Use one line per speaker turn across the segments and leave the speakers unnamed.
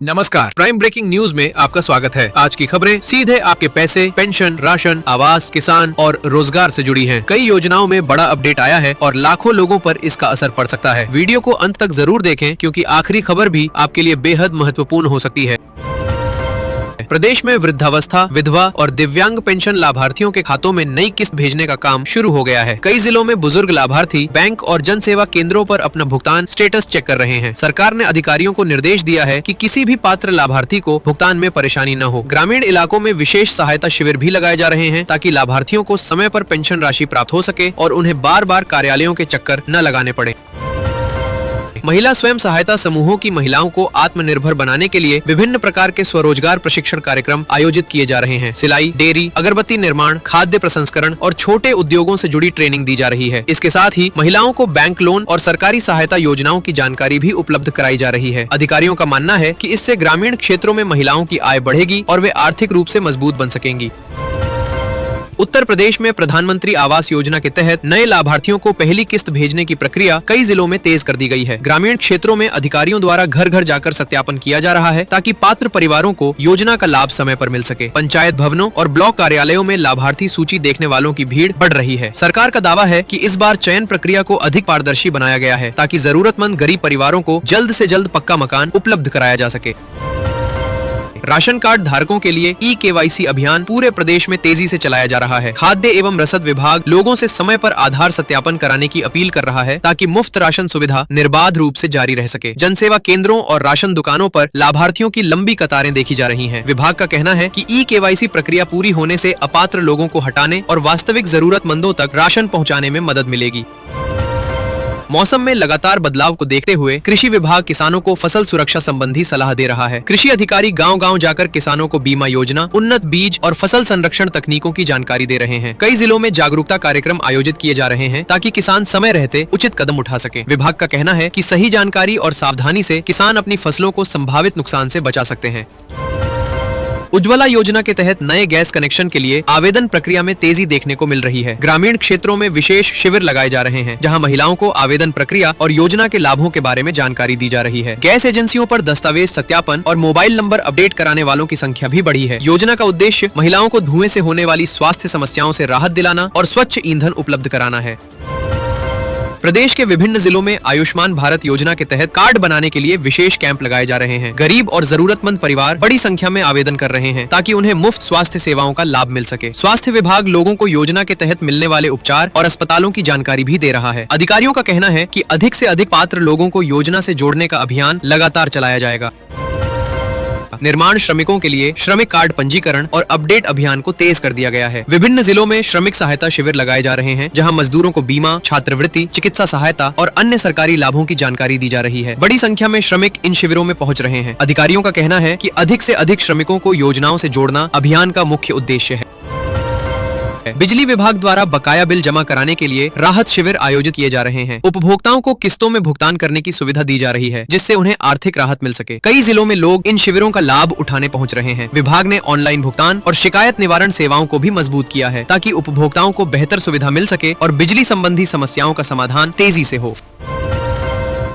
नमस्कार, prime breaking news में आपका स्वागत है। आज की खबरें सीधे आपके पैसे, पेंशन, राशन, आवास, किसान और रोजगार से जुड़ी हैं। कई योजनाओं में बड़ा अपडेट आया है और लाखों लोगों पर इसका असर पड़ सकता है। वीडियो को अंत तक जरूर देखें क्योंकि आखिरी खबर भी आपके लिए बेहद महत्वपूर्ण हो सकती है। प्रदेश में वृद्धावस्था, विधवा और दिव्यांग पेंशन लाभार्थियों के खातों में नई किस्त भेजने का काम शुरू हो गया है। कई जिलों में बुजुर्ग लाभार्थी बैंक और जन सेवा केंद्रों पर अपना भुगतान स्टेटस चेक कर रहे हैं। सरकार ने अधिकारियों को निर्देश दिया है कि किसी भी पात्र लाभार्थी को भुगतान में परेशानी न हो। ग्रामीण इलाकों में विशेष सहायता शिविर भी लगाए जा रहे हैं ताकि लाभार्थियों को समय पर पेंशन राशि प्राप्त हो सके और उन्हें बार बार कार्यालयों के चक्कर न लगाने पड़े। महिला स्वयं सहायता समूहों की महिलाओं को आत्मनिर्भर बनाने के लिए विभिन्न प्रकार के स्वरोजगार प्रशिक्षण कार्यक्रम आयोजित किए जा रहे हैं। सिलाई, डेयरी, अगरबत्ती निर्माण, खाद्य प्रसंस्करण और छोटे उद्योगों से जुड़ी ट्रेनिंग दी जा रही है। इसके साथ ही महिलाओं को बैंक लोन और सरकारी सहायता योजनाओं की जानकारी भी उपलब्ध कराई जा रही है। अधिकारियों का मानना है कि इससे ग्रामीण क्षेत्रों में महिलाओं की आय बढ़ेगी और वे आर्थिक रूप से मजबूत बन सकेंगी। उत्तर प्रदेश में प्रधानमंत्री आवास योजना के तहत नए लाभार्थियों को पहली किस्त भेजने की प्रक्रिया कई जिलों में तेज कर दी गई है। ग्रामीण क्षेत्रों में अधिकारियों द्वारा घर घर जाकर सत्यापन किया जा रहा है ताकि पात्र परिवारों को योजना का लाभ समय पर मिल सके। पंचायत भवनों और ब्लॉक कार्यालयों में लाभार्थी सूची देखने वालों की भीड़ बढ़ रही है। सरकार का दावा है कि इस बार चयन प्रक्रिया को अधिक पारदर्शी बनाया गया है ताकि जरूरतमंद गरीब परिवारों को जल्द से जल्द पक्का मकान उपलब्ध कराया जा सके। राशन कार्ड धारकों के लिए ई-KYC अभियान पूरे प्रदेश में तेजी से चलाया जा रहा है। खाद्य एवं रसद विभाग लोगों से समय पर आधार सत्यापन कराने की अपील कर रहा है ताकि मुफ्त राशन सुविधा निर्बाध रूप से जारी रह सके। जनसेवा केंद्रों और राशन दुकानों पर लाभार्थियों की लंबी कतारें देखी जा रही हैं। विभाग का कहना है कि ई-KYC प्रक्रिया पूरी होने से अपात्र लोगों को हटाने और वास्तविक जरूरतमंदों तक राशन पहुँचाने में मदद मिलेगी। मौसम में लगातार बदलाव को देखते हुए कृषि विभाग किसानों को फसल सुरक्षा संबंधी सलाह दे रहा है। कृषि अधिकारी गांव-गांव जाकर किसानों को बीमा योजना, उन्नत बीज और फसल संरक्षण तकनीकों की जानकारी दे रहे हैं। कई जिलों में जागरूकता कार्यक्रम आयोजित किए जा रहे हैं ताकि किसान समय रहते उचित कदम उठा सके। विभाग का कहना है कि सही जानकारी और सावधानी से किसान अपनी फसलों को संभावित नुकसान से बचा सकते हैं। उज्ज्वला योजना के तहत नए गैस कनेक्शन के लिए आवेदन प्रक्रिया में तेजी देखने को मिल रही है। ग्रामीण क्षेत्रों में विशेष शिविर लगाए जा रहे हैं जहां महिलाओं को आवेदन प्रक्रिया और योजना के लाभों के बारे में जानकारी दी जा रही है। गैस एजेंसियों पर दस्तावेज सत्यापन और मोबाइल नंबर अपडेट कराने वालों की संख्या भी बढ़ी है। योजना का उद्देश्य महिलाओं को धुएं से होने वाली स्वास्थ्य समस्याओं से राहत दिलाना और स्वच्छ ईंधन उपलब्ध कराना है। प्रदेश के विभिन्न जिलों में आयुष्मान भारत योजना के तहत कार्ड बनाने के लिए विशेष कैंप लगाए जा रहे हैं। गरीब और जरूरतमंद परिवार बड़ी संख्या में आवेदन कर रहे हैं ताकि उन्हें मुफ्त स्वास्थ्य सेवाओं का लाभ मिल सके। स्वास्थ्य विभाग लोगों को योजना के तहत मिलने वाले उपचार और अस्पतालों की जानकारी भी दे रहा है। अधिकारियों का कहना है कि अधिक से अधिक पात्र लोगों को योजना से जोड़ने का अभियान लगातार चलाया जाएगा। निर्माण श्रमिकों के लिए श्रमिक कार्ड पंजीकरण और अपडेट अभियान को तेज कर दिया गया है। विभिन्न जिलों में श्रमिक सहायता शिविर लगाए जा रहे हैं जहां मजदूरों को बीमा, छात्रवृत्ति, चिकित्सा सहायता और अन्य सरकारी लाभों की जानकारी दी जा रही है। बड़ी संख्या में श्रमिक इन शिविरों में पहुंच रहे हैं। अधिकारियों का कहना है कि अधिक से अधिक श्रमिकों को योजनाओं से जोड़ना अभियान का मुख्य उद्देश्य है। बिजली विभाग द्वारा बकाया बिल जमा कराने के लिए राहत शिविर आयोजित किए जा रहे हैं। उपभोक्ताओं को किस्तों में भुगतान करने की सुविधा दी जा रही है जिससे उन्हें आर्थिक राहत मिल सके। कई जिलों में लोग इन शिविरों का लाभ उठाने पहुंच रहे हैं। विभाग ने ऑनलाइन भुगतान और शिकायत निवारण सेवाओं को भी मजबूत किया है ताकि उपभोक्ताओं को बेहतर सुविधा मिल सके और बिजली संबंधी समस्याओं का समाधान तेजी से हो।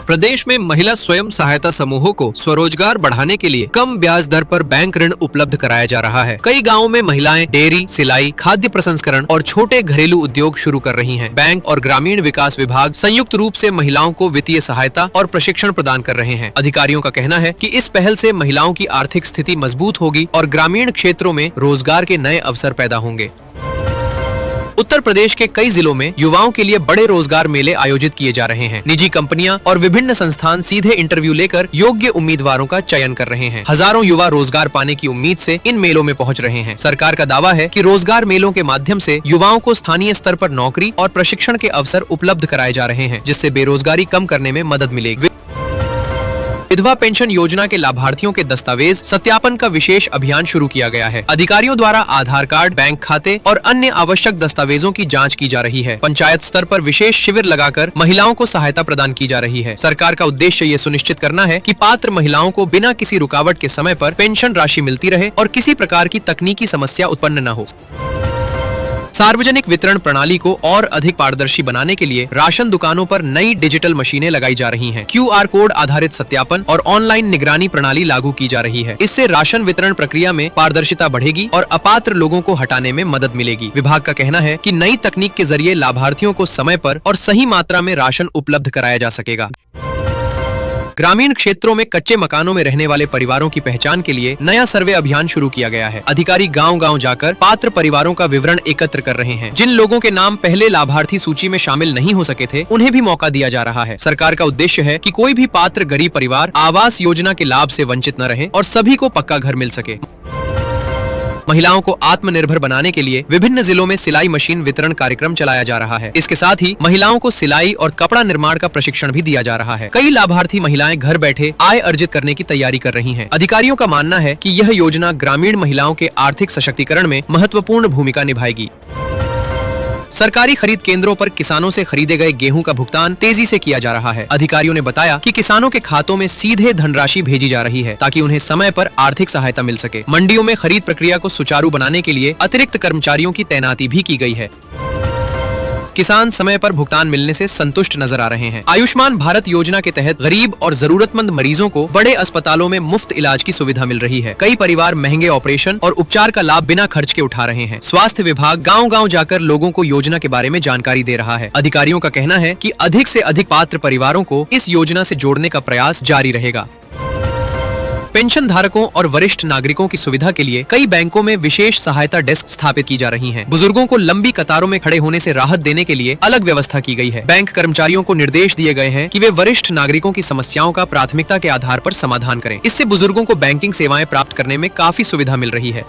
प्रदेश में महिला स्वयं सहायता समूहों को स्वरोजगार बढ़ाने के लिए कम ब्याज दर पर बैंक ऋण उपलब्ध कराया जा रहा है। कई गांवों में महिलाएं डेयरी, सिलाई, खाद्य प्रसंस्करण और छोटे घरेलू उद्योग शुरू कर रही हैं। बैंक और ग्रामीण विकास विभाग संयुक्त रूप से महिलाओं को वित्तीय सहायता और प्रशिक्षण प्रदान कर रहे हैं। अधिकारियों का कहना है कि इस पहल से महिलाओं की आर्थिक स्थिति मजबूत होगी और ग्रामीण क्षेत्रों में रोजगार के नए अवसर पैदा होंगे। उत्तर प्रदेश के कई जिलों में युवाओं के लिए बड़े रोजगार मेले आयोजित किए जा रहे हैं। निजी कंपनियां और विभिन्न संस्थान सीधे इंटरव्यू लेकर योग्य उम्मीदवारों का चयन कर रहे हैं। हजारों युवा रोजगार पाने की उम्मीद से इन मेलों में पहुंच रहे हैं। सरकार का दावा है कि रोजगार मेलों के माध्यम से युवाओं को स्थानीय स्तर पर नौकरी और प्रशिक्षण के अवसर उपलब्ध कराए जा रहे हैं जिससे बेरोजगारी कम करने में मदद मिलेगी। विधवा पेंशन योजना के लाभार्थियों के दस्तावेज सत्यापन का विशेष अभियान शुरू किया गया है। अधिकारियों द्वारा आधार कार्ड, बैंक खाते और अन्य आवश्यक दस्तावेजों की जांच की जा रही है। पंचायत स्तर पर विशेष शिविर लगाकर महिलाओं को सहायता प्रदान की जा रही है। सरकार का उद्देश्य ये सुनिश्चित करना है कि पात्र महिलाओं को बिना किसी रुकावट के समय पर पेंशन राशि मिलती रहे और किसी प्रकार की तकनीकी समस्या उत्पन्न न हो। सार्वजनिक वितरण प्रणाली को और अधिक पारदर्शी बनाने के लिए राशन दुकानों पर नई डिजिटल मशीनें लगाई जा रही हैं। QR कोड आधारित सत्यापन और ऑनलाइन निगरानी प्रणाली लागू की जा रही है। इससे राशन वितरण प्रक्रिया में पारदर्शिता बढ़ेगी और अपात्र लोगों को हटाने में मदद मिलेगी। विभाग का कहना है कि नई तकनीक के जरिए लाभार्थियों को समय पर और सही मात्रा में राशन उपलब्ध कराया जा सकेगा। ग्रामीण क्षेत्रों में कच्चे मकानों में रहने वाले परिवारों की पहचान के लिए नया सर्वे अभियान शुरू किया गया है। अधिकारी गांव-गांव जाकर पात्र परिवारों का विवरण एकत्र कर रहे हैं। जिन लोगों के नाम पहले लाभार्थी सूची में शामिल नहीं हो सके थे, उन्हें भी मौका दिया जा रहा है। सरकार का उद्देश्य है कि कोई भी पात्र गरीब परिवार आवास योजना के लाभ से वंचित न रहे और सभी को पक्का घर मिल सके। महिलाओं को आत्मनिर्भर बनाने के लिए विभिन्न जिलों में सिलाई मशीन वितरण कार्यक्रम चलाया जा रहा है। इसके साथ ही महिलाओं को सिलाई और कपड़ा निर्माण का प्रशिक्षण भी दिया जा रहा है। कई लाभार्थी महिलाएं घर बैठे आय अर्जित करने की तैयारी कर रही हैं। अधिकारियों का मानना है कि यह योजना ग्रामीण महिलाओं के आर्थिक सशक्तिकरण में महत्वपूर्ण भूमिका निभाएगी। सरकारी खरीद केंद्रों पर किसानों से खरीदे गए गेहूं का भुगतान तेजी से किया जा रहा है। अधिकारियों ने बताया कि किसानों के खातों में सीधे धनराशि भेजी जा रही है ताकि उन्हें समय पर आर्थिक सहायता मिल सके। मंडियों में खरीद प्रक्रिया को सुचारू बनाने के लिए अतिरिक्त कर्मचारियों की तैनाती भी की गई है। किसान समय पर भुगतान मिलने से संतुष्ट नजर आ रहे हैं। आयुष्मान भारत योजना के तहत गरीब और जरूरतमंद मरीजों को बड़े अस्पतालों में मुफ्त इलाज की सुविधा मिल रही है। कई परिवार महंगे ऑपरेशन और उपचार का लाभ बिना खर्च के उठा रहे हैं। स्वास्थ्य विभाग गांव-गांव जाकर लोगों को योजना के बारे में जानकारी दे रहा है। अधिकारियों का कहना है कि अधिक से अधिक पात्र परिवारों को इस योजना से जोड़ने का प्रयास जारी रहेगा। पेंशन धारकों और वरिष्ठ नागरिकों की सुविधा के लिए कई बैंकों में विशेष सहायता डेस्क स्थापित की जा रही हैं। बुजुर्गों को लंबी कतारों में खड़े होने से राहत देने के लिए अलग व्यवस्था की गई है। बैंक कर्मचारियों को निर्देश दिए गए हैं कि वे वरिष्ठ नागरिकों की समस्याओं का प्राथमिकता के आधार पर समाधान करें। इससे बुजुर्गों को बैंकिंग सेवाएं प्राप्त करने में काफी सुविधा मिल रही है।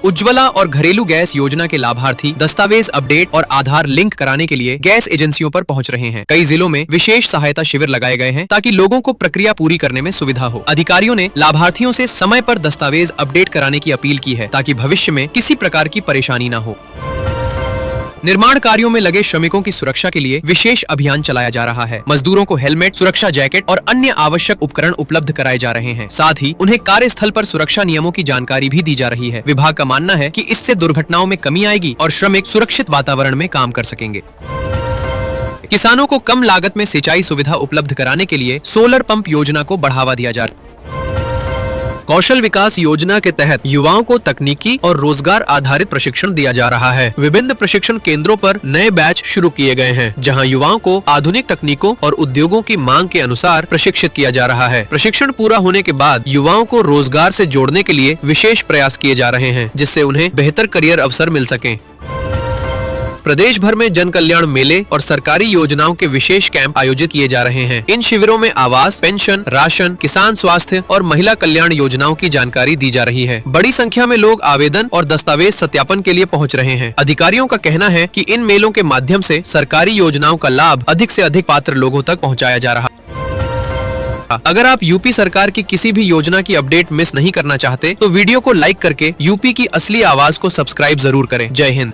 उज्ज्वला और घरेलू गैस योजना के लाभार्थी दस्तावेज अपडेट और आधार लिंक कराने के लिए गैस एजेंसियों पर पहुंच रहे हैं। कई जिलों में विशेष सहायता शिविर लगाए गए हैं ताकि लोगों को प्रक्रिया पूरी करने में सुविधा हो। अधिकारियों ने लाभार्थियों से समय पर दस्तावेज अपडेट कराने की अपील की है ताकि भविष्य में किसी प्रकार की परेशानी न हो। निर्माण कार्यों में लगे श्रमिकों की सुरक्षा के लिए विशेष अभियान चलाया जा रहा है। मजदूरों को हेलमेट, सुरक्षा जैकेट और अन्य आवश्यक उपकरण उपलब्ध कराए जा रहे हैं। साथ ही उन्हें कार्यस्थल पर सुरक्षा नियमों की जानकारी भी दी जा रही है। विभाग का मानना है कि इससे दुर्घटनाओं में कमी आएगी और श्रमिक सुरक्षित वातावरण में काम कर सकेंगे। किसानों को कम लागत में सिंचाई सुविधा उपलब्ध कराने के लिए सोलर पंप योजना को बढ़ावा दिया जा रहा है। कौशल विकास योजना के तहत युवाओं को तकनीकी और रोजगार आधारित प्रशिक्षण दिया जा रहा है। विभिन्न प्रशिक्षण केंद्रों पर नए बैच शुरू किए गए हैं, जहां युवाओं को आधुनिक तकनीकों और उद्योगों की मांग के अनुसार प्रशिक्षित किया जा रहा है। प्रशिक्षण पूरा होने के बाद युवाओं को रोजगार से जोड़ने के लिए विशेष प्रयास किए जा रहे हैं, जिससे उन्हें बेहतर करियर अवसर मिल सकें। प्रदेश भर में जन कल्याण मेले और सरकारी योजनाओं के विशेष कैंप आयोजित किए जा रहे हैं। इन शिविरों में आवास, पेंशन, राशन, किसान स्वास्थ्य और महिला कल्याण योजनाओं की जानकारी दी जा रही है। बड़ी संख्या में लोग आवेदन और दस्तावेज सत्यापन के लिए पहुंच रहे हैं। अधिकारियों का कहना है कि इन मेलों के माध्यम से सरकारी योजनाओं का लाभ अधिक से अधिक पात्र लोगों तक पहुँचाया जा रहा है। अगर आप यूपी सरकार की किसी भी योजना की अपडेट मिस नहीं करना चाहते, तो वीडियो को लाइक करके यूपी की असली आवाज को सब्सक्राइब जरूर करें। जय हिंद।